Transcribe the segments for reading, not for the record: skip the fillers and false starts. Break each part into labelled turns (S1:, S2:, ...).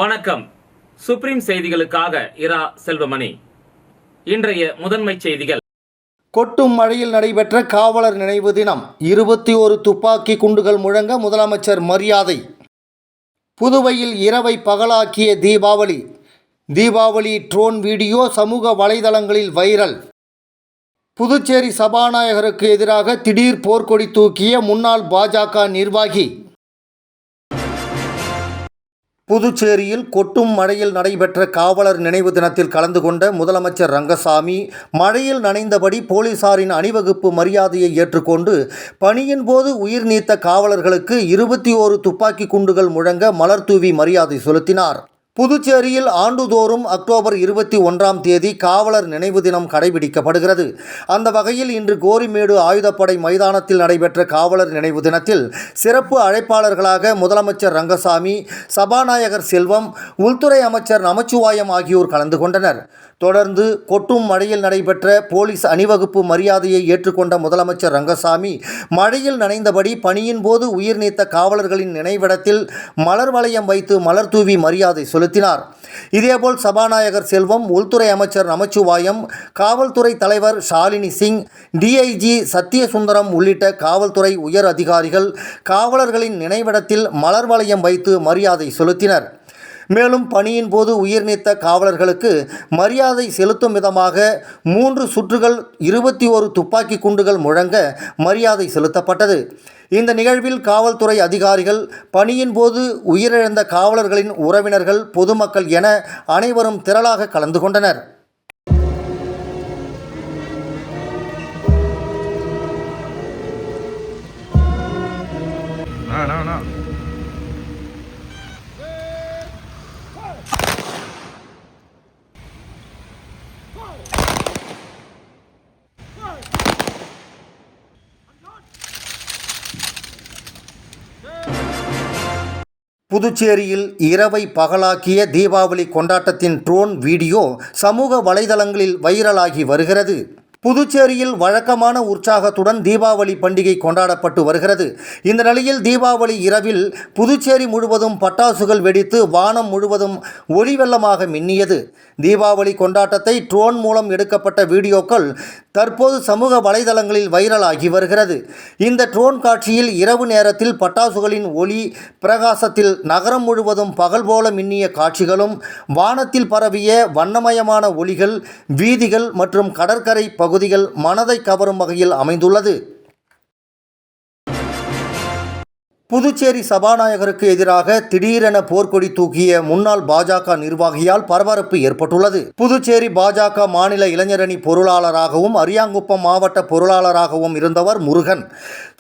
S1: வணக்கம். சுப்ரீம் செய்திகளுக்காக இரா செல்வமணி. இன்றைய முதன்மை செய்திகள்.
S2: கொட்டும் மழையில் நடைபெற்ற காவலர் நினைவு தினம். 21 துப்பாக்கி குண்டுகள் முழங்க முதலமைச்சர் மரியாதை. புதுவையில் இரவை பகலாக்கிய தீபாவளி. தீபாவளி ட்ரோன் வீடியோ சமூக வலைதளங்களில் வைரல். புதுச்சேரி சபாநாயகருக்கு எதிராக திடீர் போர்க்கொடி தூக்கிய முன்னாள் பாஜக நிர்வாகி. புதுச்சேரியில் கொட்டும் மழையில் நடைபெற்ற காவலர் நினைவு தினத்தில் கலந்து கொண்ட முதலமைச்சர் ரங்கசாமி மழையில் நனைந்தபடி போலீசாரின் அணிவகுப்பு மரியாதையை ஏற்றுக்கொண்டு பணியின் போது உயிர் நீத்த காவலர்களுக்கு 21 துப்பாக்கி குண்டுகள் முழங்க மலர் தூவி மரியாதை செலுத்தினார். புதுச்சேரியில் ஆண்டுதோறும் அக்டோபர் 21ஆம் தேதி காவலர் நினைவு தினம் கடைபிடிக்கப்படுகிறது. அந்த வகையில் இன்று கோரிமேடு ஆயுதப்படை மைதானத்தில் நடைபெற்ற காவலர் நினைவு தினத்தில் சிறப்பு அழைப்பாளர்களாக முதலமைச்சர் ரங்கசாமி, சபாநாயகர் செல்வம், உள்துறை அமைச்சர் நமச்சிவாயம் ஆகியோர் கலந்து கொண்டனர். தொடர்ந்து கொட்டும் மழையில் நடைபெற்ற போலீஸ் அணிவகுப்பு மரியாதையை ஏற்றுக்கொண்ட முதலமைச்சர் ரங்கசாமி மழையில் நனைந்தபடி பணியின் போது உயிர் நீத்த காவலர்களின் நினைவிடத்தில் மலர் வளையம் வைத்து மலர் தூவி மரியாதை செலுத்தினார். இதேபோல் சபாநாயகர் செல்வம், உள்துறை அமைச்சர் நமச்சிவாயம், காவல்துறை தலைவர் ஷாலினி சிங், டிஐஜி சத்தியசுந்தரம் உள்ளிட்ட காவல்துறை உயர் அதிகாரிகள் காவலர்களின் நினைவிடத்தில் மலர் வளையம் வைத்து மரியாதை செலுத்தினர். மேலும் பணியின் போது உயிர் நீத்த காவலர்களுக்கு மரியாதை செலுத்தும் விதமாக 3 சுற்றுகள் 21 துப்பாக்கி குண்டுகள் முழங்க மரியாதை செலுத்தப்பட்டது. இந்த நிகழ்வில் காவல்துறை அதிகாரிகள், பணியின் போது உயிரிழந்த காவலர்களின் உறவினர்கள், பொதுமக்கள் என அனைவரும் திரளாக கலந்து கொண்டனர். புதுச்சேரியில் இரவை பகலாக்கிய தீபாவளி கொண்டாட்டத்தின் ட்ரோன் வீடியோ சமூக வலைதளங்களில் வைரலாகி வருகிறது. புதுச்சேரியில் வழக்கமான உற்சாகத்துடன் தீபாவளி பண்டிகை கொண்டாடப்பட்டு வருகிறது. இந்த நிலையில் தீபாவளி இரவில் புதுச்சேரி முழுவதும் பட்டாசுகள் வெடித்து வானம் முழுவதும் ஒளி வெள்ளமாக மின்னியது. தீபாவளி கொண்டாட்டத்தை ட்ரோன் மூலம் எடுக்கப்பட்ட வீடியோக்கள் தற்போது சமூக வலைதளங்களில் வைரலாகி வருகிறது. இந்த ட்ரோன் காட்சியில் இரவு நேரத்தில் பட்டாசுகளின் ஒளி பிரகாசத்தில் நகரம் முழுவதும் பகல் போல மின்னிய காட்சிகளும், வானத்தில் பரவிய வண்ணமயமான ஒளிகள், வீதிகள் மற்றும் கடற்கரை பகுதிகள் மனதை கவரும் வகையில் அமைந்துள்ளது. புதுச்சேரி சபாநாயகருக்கு எதிராக திடீரென போர்க்கொடி தூக்கிய முன்னாள் பாஜக நிர்வாகியால் பரபரப்பு ஏற்பட்டுள்ளது. புதுச்சேரி பாஜக மாநில இளைஞரணி பொருளாளராகவும் அரியாங்குப்பம் மாவட்ட பொருளாளராகவும் இருந்தவர் முருகன்.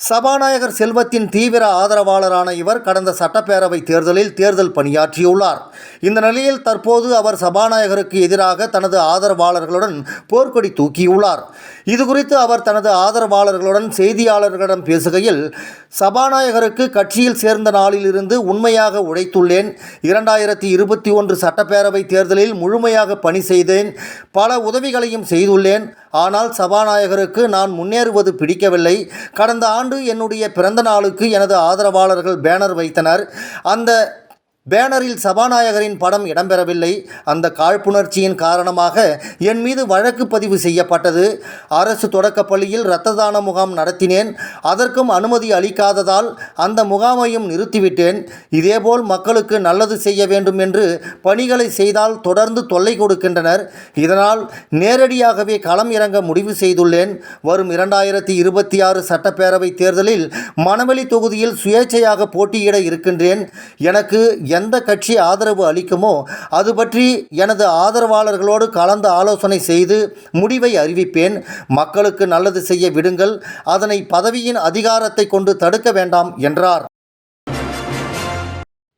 S2: சபாநாயகர் செல்வத்தின் தீவிர ஆதரவாளரான இவர் கடந்த சட்டப்பேரவை தேர்தலில் தேர்தல் பணியாற்றியுள்ளார். இந்த நிலையில் தற்போது அவர் சபாநாயகருக்கு எதிராக தனது ஆதரவாளர்களுடன் போர்க்கொடி தூக்கியுள்ளார். இதுகுறித்து அவர் தனது ஆதரவாளர்களுடன் செய்தியாளர்களிடம் பேசுகையில், சபாநாயகருக்கு கட்சியில் சேர்ந்த நாளில் இருந்து உண்மையாக உழைத்துள்ளேன். 2021 சட்டப்பேரவை தேர்தலில் முழுமையாக பணி செய்தேன். பல உதவிகளையும் செய்துள்ளேன். ஆனால் சபாநாயகருக்கு நான் முன்னேறுவது பிடிக்கவில்லை. கடந்த ஆண்டு என்னுடைய பிறந்த நாளுக்கு எனது ஆதரவாளர்கள் பேனர் வைத்தனர். அந்த பேனரில் சபாநாயகரின் படம் இடம்பெறவில்லை. அந்த காழ்ப்புணர்ச்சியின் காரணமாக என் மீது வழக்கு பதிவு செய்யப்பட்டது. அரசு தொடக்கப்பள்ளியில் இரத்த தான முகாம் நடத்தினேன். அதற்கும் அனுமதி அளிக்காததால் அந்த முகாமையும் நிறுத்திவிட்டேன். இதேபோல் மக்களுக்கு நல்லது செய்ய வேண்டும் என்று பணிகளை செய்தால் தொடர்ந்து தொல்லை கொடுக்கின்றனர். இதனால் நேரடியாகவே களம் இறங்க முடிவு செய்துள்ளேன். வரும் 2026 சட்டப்பேரவை தேர்தலில் மணவெளி தொகுதியில் சுயேட்சையாக போட்டியிட இருக்கின்றேன். எனக்கு எந்த கட்சி ஆதரவு அளிக்குமோ அது பற்றி எனது ஆதரவாளர்களோடு கலந்து ஆலோசனை செய்து முடிவை அறிவிப்பேன். மக்களுக்கு நல்லது செய்ய விடுங்கள். அதனை பதவியின் அதிகாரத்தை கொண்டு தடுக்க வேண்டாம் என்றார்.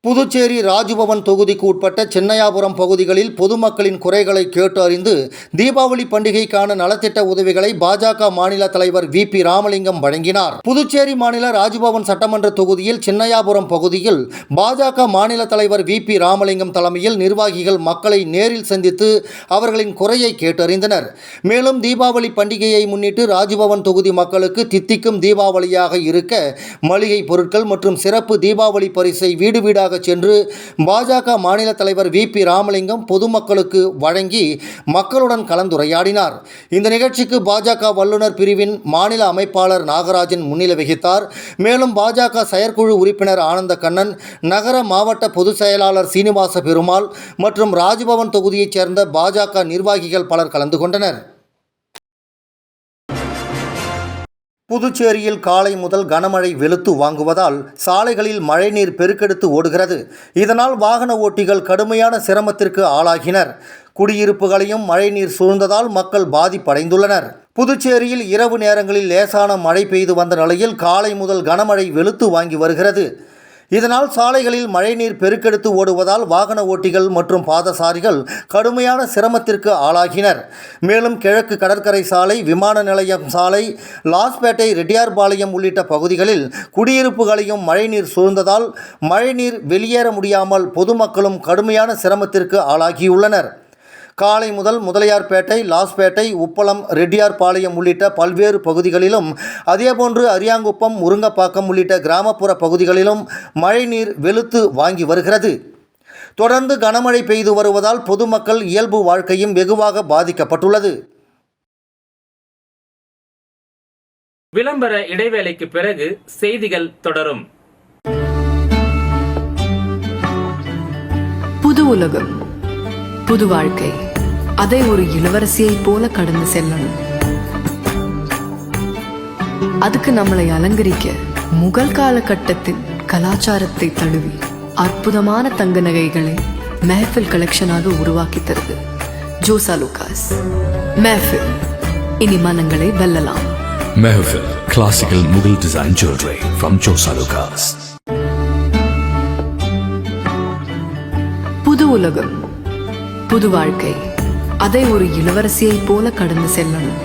S2: புதுச்சேரி ராஜ்பவன் தொகுதிக்கு உட்பட்ட சின்னையாபுரம் பகுதிகளில் பொதுமக்களின் குறைகளை கேட்டு அறிந்து தீபாவளி பண்டிகைக்கான நலத்திட்ட உதவிகளை பாஜக மாநில தலைவர் VP ராமலிங்கம் வழங்கினார். புதுச்சேரி மாநில ராஜ்பவன் சட்டமன்ற தொகுதியில் சின்னையாபுரம் பகுதியில் பாஜக மாநில தலைவர் VP ராமலிங்கம் தலைமையில் நிர்வாகிகள் மக்களை நேரில் சந்தித்து அவர்களின் குறையை கேட்டறிந்தனர். மேலும் தீபாவளி பண்டிகையை முன்னிட்டு ராஜ்பவன் தொகுதி மக்களுக்கு தித்திக்கும் தீபாவளியாக இருக்க மளிகை பொருட்கள் மற்றும் சிறப்பு தீபாவளி பரிசை வீடு வீடாக வழியாக சென்று பாஜக மாநில தலைவர் VP ராமலிங்கம் பொதுமக்களுக்கு வழங்கி மக்களுடன் கலந்துரையாடினார். இந்த நிகழ்ச்சிக்கு பாஜக வல்லுநர் பிரிவின் மாநில அமைப்பாளர் நாகராஜன் முன்னிலை வகித்தார். மேலும் பாஜக செயற்குழு உறுப்பினர் ஆனந்த கண்ணன், நகர மாவட்ட பொதுச் செயலாளர் சீனிவாச பெருமாள் மற்றும் ராஜ்பவன் தொகுதியைச் சேர்ந்த பாஜக நிர்வாகிகள் பலர் கலந்து கொண்டனர். புதுச்சேரியில் காலை முதல் கனமழை வெளுத்து வாங்குவதால் சாலைகளில் மழைநீர் பெருக்கெடுத்து ஓடுகிறது. இதனால் வாகன ஓட்டிகள் கடுமையான சிரமத்திற்கு ஆளாகினர். குடியிருப்புகளையும் மழைநீர் சூழ்ந்ததால் மக்கள் பாதிப்படைந்துள்ளனர். புதுச்சேரியில் இரவு நேரங்களில் லேசான மழை பெய்து வந்த நிலையில் காலை முதல் கனமழை வெளுத்து வாங்கி வருகிறது. இதனால் சாலைகளில் மழைநீர் பெருக்கெடுத்து ஓடுவதால் வாகன ஓட்டிகள் மற்றும் பாதசாரிகள் கடுமையான சிரமத்திற்கு ஆளாகினர். மேலும் கிழக்கு கடற்கரை சாலை, விமான நிலையம் சாலை, லாஸ்பேட்டை, ரெட்டியார்பாளையம் உள்ளிட்ட பகுதிகளில் குடியிருப்புகளையும் மழைநீர் சூழ்ந்ததால் மழைநீர் வெளியேற முடியாமல் பொதுமக்களும் கடுமையான சிரமத்திற்கு ஆளாகியுள்ளனர். காலை முதல் முதலியார்பேட்டை, லாஸ்பேட்டை, உப்பளம், ரெட்டியார்பாளையம் உள்ளிட்ட பல்வேறு பகுதிகளிலும், அதேபோன்று அரியாங்குப்பம், முருங்கப்பாக்கம் உள்ளிட்ட கிராமப்புற பகுதிகளிலும் மழைநீர் வெளுத்து வாங்கி வருகிறது. தொடர்ந்து கனமழை பெய்து வருவதால் பொதுமக்கள் இயல்பு வாழ்க்கையும் வெகுவாக பாதிக்கப்பட்டுள்ளது.
S1: விளம்பர இடைவேளைக்கு பிறகு செய்திகள் தொடரும்.
S3: புது உலகம், புது வாழ்க்கை, அதை ஒரு இளவரசியைப் போல கடந்து செல்லணும். அதுக்கு நம்மளை அலங்கரிக்க முகல் காலகட்டத்தின் கலாச்சாரத்தை தழுவி அற்புதமான தங்க நகைகளை மெஹஃபில் கலெக்ஷனாக உருவாக்கி தருது ஜோசா லூகாஸ். மெஹஃபில், இனி மனங்களை வெல்லலாம்.
S4: மெஹஃபில் classical Mughal design jewelry from Josa Lucas.
S3: புது உலகம், புது வாழ்க்கை, அதை ஒரு இளவரசியைப் போல கடந்து செல்லணும்.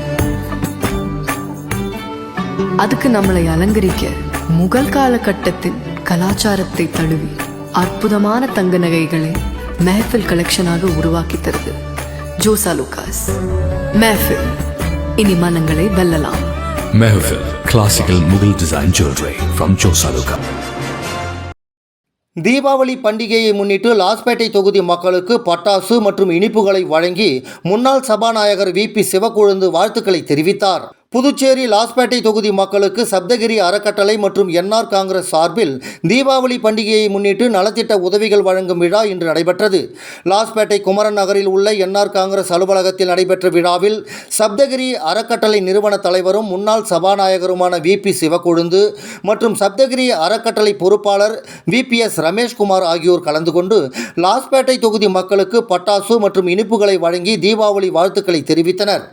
S3: அதுக்கு நம்மளை அலங்கரிக்க முகல் காலகட்டத்தின் கலாச்சாரத்தை தழுவி அற்புதமான தங்க நகைகளை மெஹஃபில் கலெக்ஷனாக உருவாக்கி தருது ஜோசா லூகாஸ். மெஹஃபில், இனி மனங்களை வெல்லலாம்.
S4: Mehfil classical Mughal design jewelry from Josa Lucas.
S2: Deepavali பண்டிகையை முன்னிட்டு லாஸ்பேட்டை தொகுதி மக்களுக்கு பட்டாசு மற்றும் இனிப்புகளை வழங்கி முன்னாள் சபாநாயகர் VP சிவக்கொழுந்து வாழ்த்துக்களை தெரிவித்தார். புதுச்சேரி லாஸ்பேட்டை தொகுதி மக்களுக்கு சப்தகிரி அறக்கட்டளை மற்றும் NR காங்கிரஸ் சார்பில் தீபாவளி பண்டிகையை முன்னிட்டு நலத்திட்ட உதவிகள் வழங்கும் விழா இன்று நடைபெற்றது. லாஸ்பேட்டை குமரன் நகரில் உள்ள NR காங்கிரஸ் அலுவலகத்தில் நடைபெற்ற விழாவில் சப்தகிரி அறக்கட்டளை நிறுவன தலைவரும் முன்னாள் சபாநாயகருமான VP சிவக்கொழுந்து மற்றும் சப்தகிரி அறக்கட்டளை பொறுப்பாளர் VPS ரமேஷ்குமார் ஆகியோர் கலந்து கொண்டு லாஸ்பேட்டை தொகுதி மக்களுக்கு பட்டாசு மற்றும் இனிப்புகளை வழங்கி தீபாவளி வாழ்த்துக்களை தெரிவித்தனர்.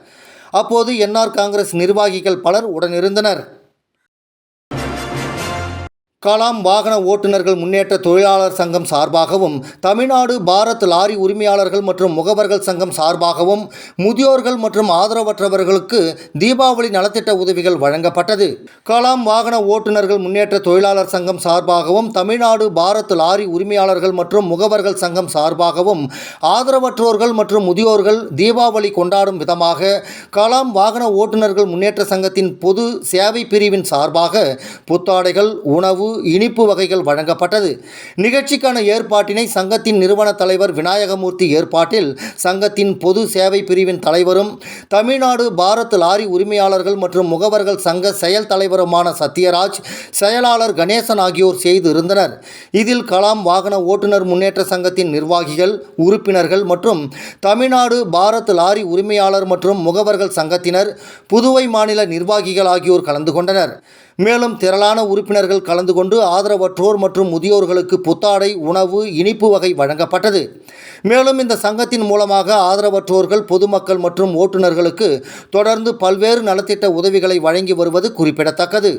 S2: அப்போது NR காங்கிரஸ் நிர்வாகிகள் பலர் உடனிருந்தனர். கலாம் வாகன ஓட்டுநர்கள் முன்னேற்ற தொழிலாளர் சங்கம் சார்பாகவும், தமிழ்நாடு பாரத் லாரி உரிமையாளர்கள் மற்றும் முகவர்கள் சங்கம் சார்பாகவும் முதியோர்கள் மற்றும் ஆதரவற்றவர்களுக்கு தீபாவளி நலத்திட்ட உதவிகள் வழங்கப்பட்டது. கலாம் வாகன ஓட்டுநர்கள் முன்னேற்ற தொழிலாளர் சங்கம் சார்பாகவும், தமிழ்நாடு பாரத் லாரி உரிமையாளர்கள் மற்றும் முகவர்கள் சங்கம் சார்பாகவும் ஆதரவற்றோர்கள் மற்றும் முதியோர்கள் தீபாவளி கொண்டாடும் விதமாக கலாம் வாகன ஓட்டுநர்கள் முன்னேற்ற சங்கத்தின் பொது சேவை பிரிவின் சார்பாக புத்தாடைகள், உணவு, இனிப்பு வகைகள் வழங்கப்பட்டது. நிகழ்ச்சிக்கான ஏற்பாட்டினை சங்கத்தின் நிறுவன தலைவர் விநாயகமூர்த்தி ஏற்பாட்டில் சங்கத்தின் பொது சேவை பிரிவின் தலைவரும் தமிழ்நாடு பாரத் லாரி உரிமையாளர்கள் மற்றும் முகவர்கள் சங்க செயல் தலைவருமான சத்யராஜ், செயலாளர் கணேசன் ஆகியோர் செய்து இருந்தனர். இதில் கலாம் வாகன ஓட்டுநர் முன்னேற்ற சங்கத்தின் நிர்வாகிகள், உறுப்பினர்கள் மற்றும் தமிழ்நாடு பாரத் லாரி உரிமையாளர் மற்றும் முகவர்கள் சங்கத்தினர், புதுவை மாநில நிர்வாகிகள் ஆகியோர் கலந்து கொண்டனர். மேலும் திரளான உறுப்பினர்கள் கலந்து கொண்டு ஆதரவற்றோர் மற்றும் முதியோர்களுக்கு புத்தாடை, உணவு, இனிப்பு வகை வழங்கப்பட்டது. மேலும் இந்த சங்கத்தின் மூலமாக ஆதரவற்றோர்கள், பொதுமக்கள் மற்றும் ஓட்டுநர்களுக்கு தொடர்ந்து பல்வேறு நலத்திட்ட உதவிகளை வழங்கி வருவது குறிப்பிடத்தக்கது.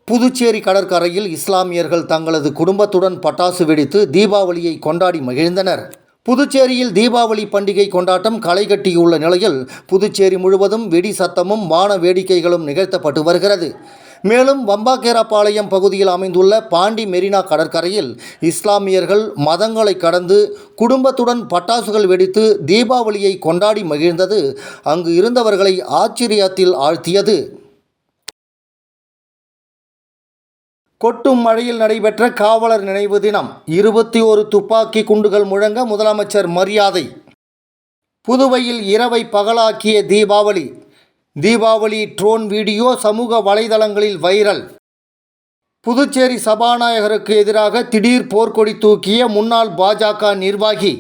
S2: புதுச்சேரி கடற்கரையில் இஸ்லாமியர்கள் தங்களது குடும்பத்துடன் பட்டாசு வெடித்து தீபாவளியை கொண்டாடி மகிழ்ந்தனர். புதுச்சேரியில் தீபாவளி பண்டிகை கொண்டாட்டம் களை கட்டியுள்ள நிலையில் புதுச்சேரி முழுவதும் வெடி சத்தமும் வான வேடிக்கைகளும் நிகழ்த்தப்பட்டு வருகிறது. மேலும் வம்பாக்கேராபாளையம் பகுதியில் அமைந்துள்ள பாண்டி மெரினா கடற்கரையில் இஸ்லாமியர்கள் மதங்களை கடந்து குடும்பத்துடன் பட்டாசுகள் வெடித்து தீபாவளியை கொண்டாடி மகிழ்ந்தது அங்கு இருந்தவர்களை ஆச்சரியத்தில் ஆழ்த்தியது. கொட்டும் மழையில் நடைபெற்ற காவலர் நினைவு தினம். 21 துப்பாக்கி குண்டுகள் முழங்க முதலமைச்சர் மரியாதை. புதுவையில் இரவை பகலாக்கிய தீபாவளி. தீபாவளி ட்ரோன் வீடியோ சமூக வலைதளங்களில் வைரல். புதுச்சேரி சபாநாயகருக்கு எதிராக திடீர் போர்க்கொடி தூக்கிய முன்னாள் பாஜக நிர்வாகி.